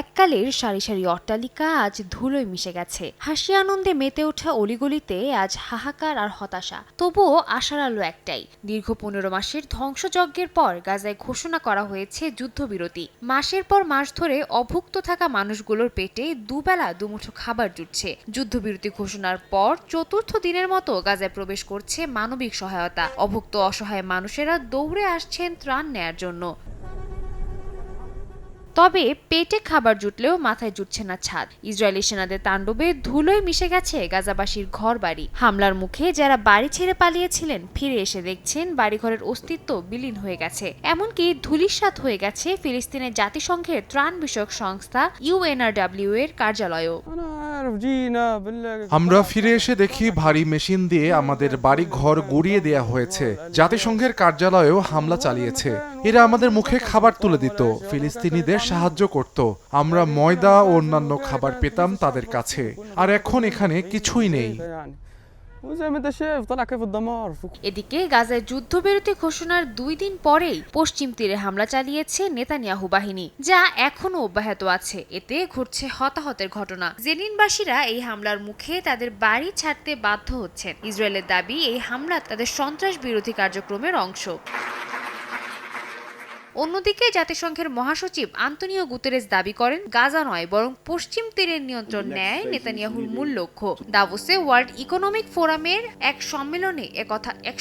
এককালের সারি সারি অট্টালিকা আজ ধুলোয় মিশে গেছে। হাসি আনন্দে মেতে ওঠা অলিগলিতে আজ হাহাকার আর হতাশা। তবুও আশার আলো একটাই, দীর্ঘ 15 মাসের ধ্বংসযজ্ঞের পর গাজায় ঘোষণা করা হয়েছে যুদ্ধবিরতি। মাসের পর মাস ধরে অভুক্ত থাকা মানুষগুলোর পেটে দুবেলা দুমুঠো খাবার জুটছে। যুদ্ধবিরতি ঘোষণার পর চতুর্থ দিনের মতো গাজায় প্রবেশ করছে মানবিক সহায়তা। অভুক্ত অসহায় মানুষেরা দৌড়ে আসছেন ত্রাণ নেয়ার জন্য। তবে পেটে খাবার জুটলেও মাথায় জুটছে না ছাদ। ইসরায়েলি সেনাদের তাণ্ডবে ধুলোয় মিশে গেছে গাজাবাসীর ঘরবাড়ি। হামলার মুখে যারা বাড়ি ছেড়ে পালিয়েছিলেন ফিরে এসে দেখছেন বাড়িঘরের অস্তিত্ব বিলীন হয়ে গেছে। এমনকি ধূলিসাৎ হয়ে গেছে ফিলিস্তিনের জাতিসংঘের ত্রাণ বিষয়ক সংস্থা UNRW এর কার্যালয়ও। আমরা ফিরে এসে দেখি ভারী মেশিন দিয়ে আমাদের বাড়ি ঘর গুড়িয়ে দেয়া হয়েছে। জাতিসংঘের কার্যালয়েও হামলা চালিয়েছে। এরা আমাদের মুখে খাবার তুলে দিত, ফিলিস্তিনিদের সাহায্য করত। আমরা ময়দা ও অন্যান্য খাবার পেতাম তাদের কাছে। আর এখন এখানে কিছুই নেই। এদিকে গাজায় যুদ্ধবিরতি ঘোষণার 2 দিন পরেই পশ্চিম তীরে হামলা চালিয়েছে নেতানিয়াহু বাহিনী, যা এখনো অব্যাহত আছে। এতে ঘটছে হতাহতের ঘটনা। জেনিনবাসীরা এই হামলার মুখে তাদের বাড়ি ছাড়তে বাধ্য হচ্ছেন। ইসরায়েলের দাবি এই হামলা তাদের সন্ত্রাস বিরোধী কার্যক্রমের অংশ। অন্যদিকে জাতিসংঘের মহাসচিব আন্তোনিও গুতেরেস দাবি করেন, গাজা নয় বরং পশ্চিম তীরের নিয়ন্ত্রণ নেয় নেতানিয়াহুর মূল লক্ষ্য। দাভোসে ওয়ার্ল্ড ইকোনমিক ফোরামের এক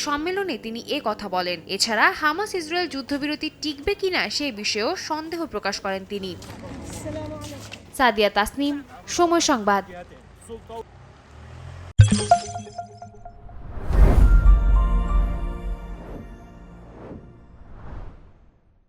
সম্মেলনে তিনি কথা বলেন। এছাড়া হামাস ইসরায়েল যুদ্ধবিরতি টিকবে কিনা সে বিষয়েও সন্দেহ প্রকাশ করেন তিনি। সাদিয়া তাসনিম, সময় সংবাদ।